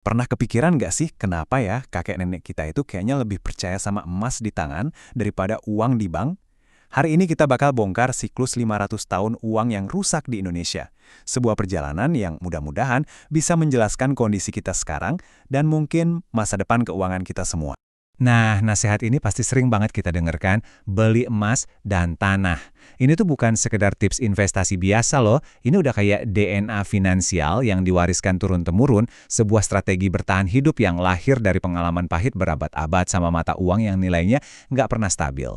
Pernah kepikiran nggak sih kenapa ya kakek nenek kita itu kayaknya lebih percaya sama emas di tangan daripada uang di bank? Hari ini kita bakal bongkar siklus 500 tahun uang yang rusak di Indonesia. Sebuah perjalanan yang mudah-mudahan bisa menjelaskan kondisi kita sekarang dan mungkin masa depan keuangan kita semua. Nah, nasihat ini pasti sering banget kita dengarkan, beli emas dan tanah. Ini tuh bukan sekedar tips investasi biasa loh, ini udah kayak DNA finansial yang diwariskan turun-temurun, sebuah strategi bertahan hidup yang lahir dari pengalaman pahit berabad-abad sama mata uang yang nilainya nggak pernah stabil.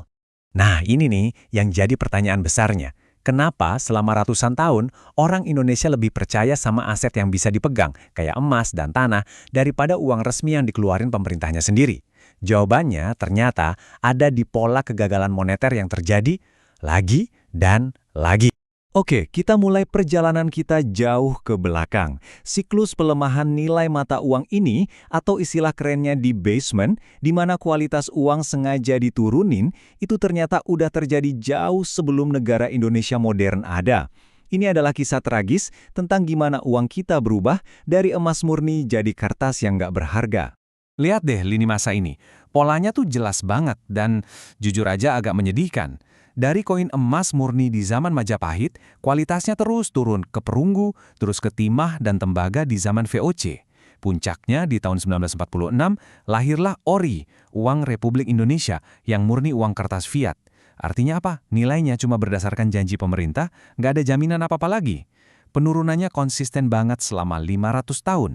Nah, ini nih yang jadi pertanyaan besarnya. Kenapa selama ratusan tahun orang Indonesia lebih percaya sama aset yang bisa dipegang, kayak emas dan tanah, daripada uang resmi yang dikeluarin pemerintahnya sendiri? Jawabannya ternyata ada di pola kegagalan moneter yang terjadi lagi dan lagi. Oke, kita mulai perjalanan kita jauh ke belakang. Siklus pelemahan nilai mata uang ini, atau istilah kerennya debasement, di mana kualitas uang sengaja diturunin, itu ternyata udah terjadi jauh sebelum negara Indonesia modern ada. Ini adalah kisah tragis tentang gimana uang kita berubah dari emas murni jadi kertas yang nggak berharga. Lihat deh lini masa ini. Polanya tuh jelas banget dan jujur aja agak menyedihkan. Dari koin emas murni di zaman Majapahit, kualitasnya terus turun ke perunggu, terus ke timah dan tembaga di zaman VOC. Puncaknya di tahun 1946, lahirlah ORI, Uang Republik Indonesia, yang murni uang kertas fiat. Artinya apa? Nilainya cuma berdasarkan janji pemerintah, nggak ada jaminan apa-apa lagi. Penurunannya konsisten banget selama 500 tahun.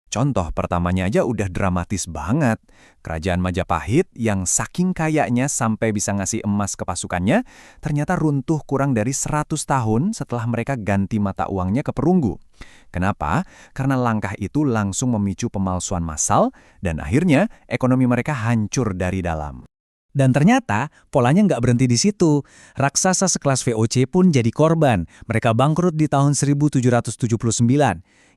Contoh pertamanya aja udah dramatis banget. Kerajaan Majapahit yang saking kayanya sampai bisa ngasih emas ke pasukannya, ternyata runtuh kurang dari 100 tahun setelah mereka ganti mata uangnya ke perunggu. Kenapa? Karena langkah itu langsung memicu pemalsuan massal dan akhirnya ekonomi mereka hancur dari dalam. Dan ternyata polanya nggak berhenti di situ. Raksasa sekelas VOC pun jadi korban. Mereka bangkrut di tahun 1779.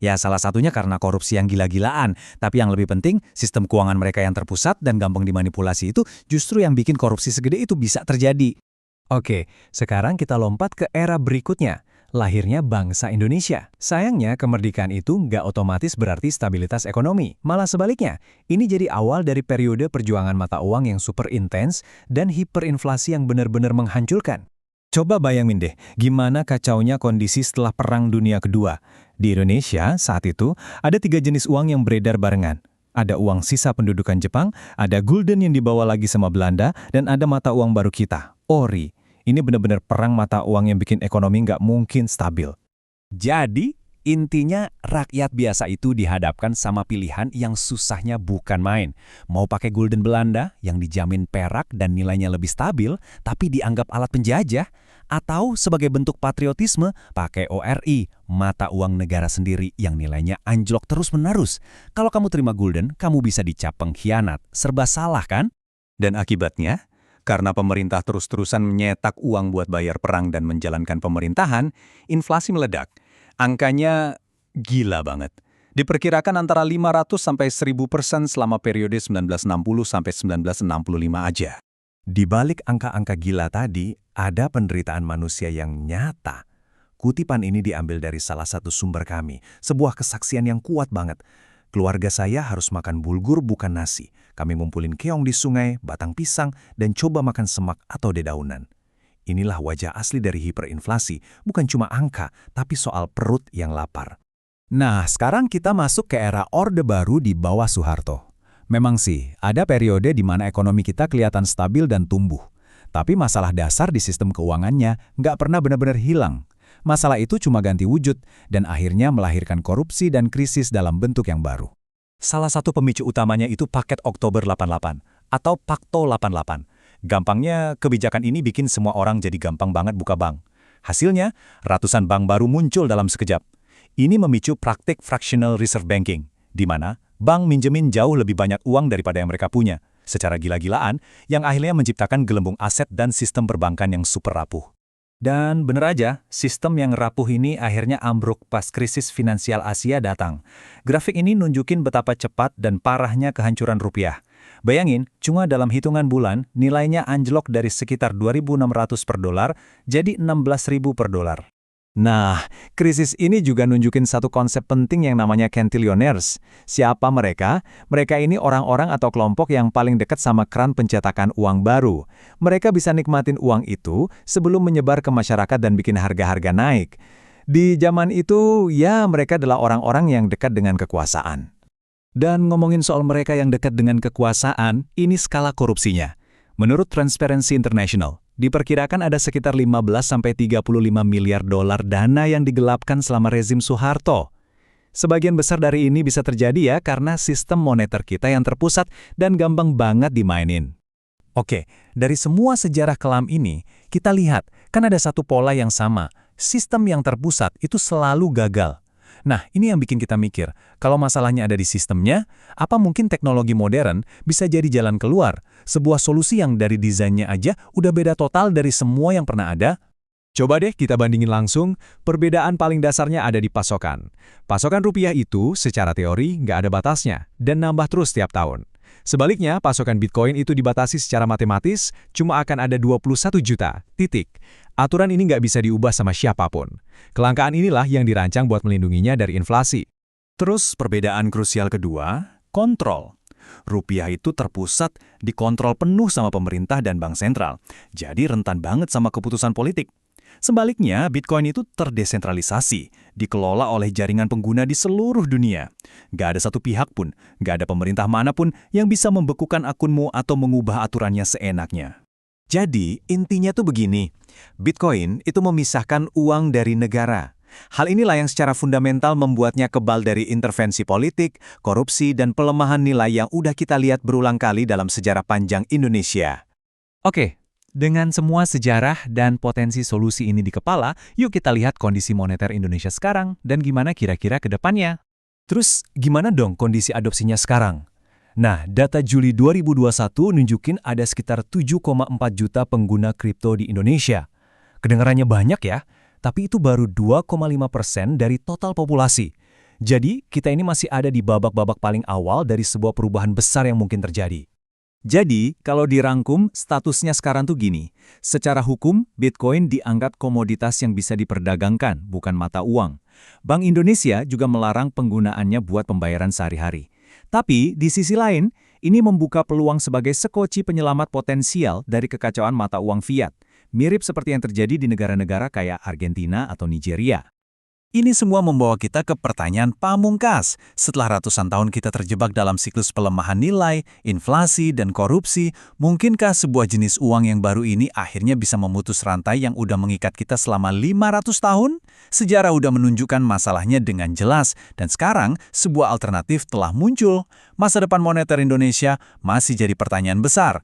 Ya salah satunya karena korupsi yang gila-gilaan. Tapi yang lebih penting, sistem keuangan mereka yang terpusat dan gampang dimanipulasi itu justru yang bikin korupsi segede itu bisa terjadi. Oke, sekarang kita lompat ke era berikutnya. Lahirnya bangsa Indonesia. Sayangnya, kemerdekaan itu nggak otomatis berarti stabilitas ekonomi. Malah sebaliknya, ini jadi awal dari periode perjuangan mata uang yang super intens dan hiperinflasi yang benar-benar menghancurkan. Coba bayangin deh, gimana kacaunya kondisi setelah Perang Dunia Kedua. Di Indonesia, saat itu, ada 3 jenis uang yang beredar barengan. Ada uang sisa pendudukan Jepang, ada gulden yang dibawa lagi sama Belanda, dan ada mata uang baru kita, ORI. Ini benar-benar perang mata uang yang bikin ekonomi nggak mungkin stabil. Jadi, intinya rakyat biasa itu dihadapkan sama pilihan yang susahnya bukan main. Mau pakai gulden Belanda yang dijamin perak dan nilainya lebih stabil, tapi dianggap alat penjajah, atau sebagai bentuk patriotisme pakai ORI, mata uang negara sendiri yang nilainya anjlok terus-menerus. Kalau kamu terima gulden, kamu bisa dicap pengkhianat. Serba salah kan? Dan akibatnya, karena pemerintah terus-terusan menyetak uang buat bayar perang dan menjalankan pemerintahan, inflasi meledak. Angkanya gila banget. Diperkirakan antara 500 sampai 1000% selama periode 1960 sampai 1965 aja. Di balik angka-angka gila tadi, ada penderitaan manusia yang nyata. Kutipan ini diambil dari salah satu sumber kami, sebuah kesaksian yang kuat banget. Keluarga saya harus makan bulgur bukan nasi. Kami ngumpulin keong di sungai, batang pisang, dan coba makan semak atau dedaunan. Inilah wajah asli dari hiperinflasi, bukan cuma angka, tapi soal perut yang lapar. Nah, sekarang kita masuk ke era Orde Baru di bawah Soeharto. Memang sih, ada periode di mana ekonomi kita kelihatan stabil dan tumbuh. Tapi masalah dasar di sistem keuangannya nggak pernah benar-benar hilang. Masalah itu cuma ganti wujud dan akhirnya melahirkan korupsi dan krisis dalam bentuk yang baru. Salah satu pemicu utamanya itu Paket Oktober 88 atau Pakto 88. Gampangnya, kebijakan ini bikin semua orang jadi gampang banget buka bank. Hasilnya, ratusan bank baru muncul dalam sekejap. Ini memicu praktik fractional reserve banking, di mana bank minjemin jauh lebih banyak uang daripada yang mereka punya, secara gila-gilaan, yang akhirnya menciptakan gelembung aset dan sistem perbankan yang super rapuh. Dan bener aja, sistem yang rapuh ini akhirnya ambruk pas krisis finansial Asia datang. Grafik ini nunjukin betapa cepat dan parahnya kehancuran rupiah. Bayangin, cuma dalam hitungan bulan, nilainya anjlok dari sekitar 2.600 per dolar jadi 16.000 per dolar. Nah, krisis ini juga nunjukin satu konsep penting yang namanya cantillionaires. Siapa mereka? Mereka ini orang-orang atau kelompok yang paling dekat sama keran pencetakan uang baru. Mereka bisa nikmatin uang itu sebelum menyebar ke masyarakat dan bikin harga-harga naik. Di zaman itu, ya mereka adalah orang-orang yang dekat dengan kekuasaan. Dan ngomongin soal mereka yang dekat dengan kekuasaan, ini skala korupsinya. Menurut Transparency International, diperkirakan ada sekitar 15–35 miliar dolar dana yang digelapkan selama rezim Soeharto. Sebagian besar dari ini bisa terjadi ya karena sistem moneter kita yang terpusat dan gampang banget dimainin. Oke, dari semua sejarah kelam ini, kita lihat, kan ada satu pola yang sama. Sistem yang terpusat itu selalu gagal. Nah, ini yang bikin kita mikir, kalau masalahnya ada di sistemnya, apa mungkin teknologi modern bisa jadi jalan keluar? Sebuah solusi yang dari desainnya aja udah beda total dari semua yang pernah ada? Coba deh kita bandingin langsung, perbedaan paling dasarnya ada di pasokan. Pasokan rupiah itu secara teori nggak ada batasnya, dan nambah terus setiap tahun. Sebaliknya, pasokan Bitcoin itu dibatasi secara matematis, cuma akan ada 21 juta, titik. Aturan ini nggak bisa diubah sama siapapun. Kelangkaan inilah yang dirancang buat melindunginya dari inflasi. Terus perbedaan krusial kedua, kontrol. Rupiah itu terpusat, dikontrol penuh sama pemerintah dan bank sentral. Jadi rentan banget sama keputusan politik. Sebaliknya, Bitcoin itu terdesentralisasi, dikelola oleh jaringan pengguna di seluruh dunia. Nggak ada satu pihak pun, nggak ada pemerintah manapun yang bisa membekukan akunmu atau mengubah aturannya seenaknya. Jadi, intinya tuh begini, Bitcoin itu memisahkan uang dari negara. Hal inilah yang secara fundamental membuatnya kebal dari intervensi politik, korupsi, dan pelemahan nilai yang udah kita lihat berulang kali dalam sejarah panjang Indonesia. Oke, dengan semua sejarah dan potensi solusi ini di kepala, yuk kita lihat kondisi moneter Indonesia sekarang dan gimana kira-kira ke depannya. Terus, gimana dong kondisi adopsinya sekarang? Nah, data Juli 2021 nunjukin ada sekitar 7,4 juta pengguna kripto di Indonesia. Kedengarannya banyak ya, tapi itu baru 2,5% dari total populasi. Jadi, kita ini masih ada di babak-babak paling awal dari sebuah perubahan besar yang mungkin terjadi. Jadi, kalau dirangkum, statusnya sekarang tuh gini. Secara hukum, Bitcoin dianggap komoditas yang bisa diperdagangkan, bukan mata uang. Bank Indonesia juga melarang penggunaannya buat pembayaran sehari-hari. Tapi, di sisi lain, ini membuka peluang sebagai sekoci penyelamat potensial dari kekacauan mata uang fiat. Mirip seperti yang terjadi di negara-negara kayak Argentina atau Nigeria. Ini semua membawa kita ke pertanyaan pamungkas. Setelah ratusan tahun kita terjebak dalam siklus pelemahan nilai, inflasi, dan korupsi, mungkinkah sebuah jenis uang yang baru ini akhirnya bisa memutus rantai yang udah mengikat kita selama 500 tahun? Sejarah udah menunjukkan masalahnya dengan jelas, dan sekarang sebuah alternatif telah muncul. Masa depan moneter Indonesia masih jadi pertanyaan besar.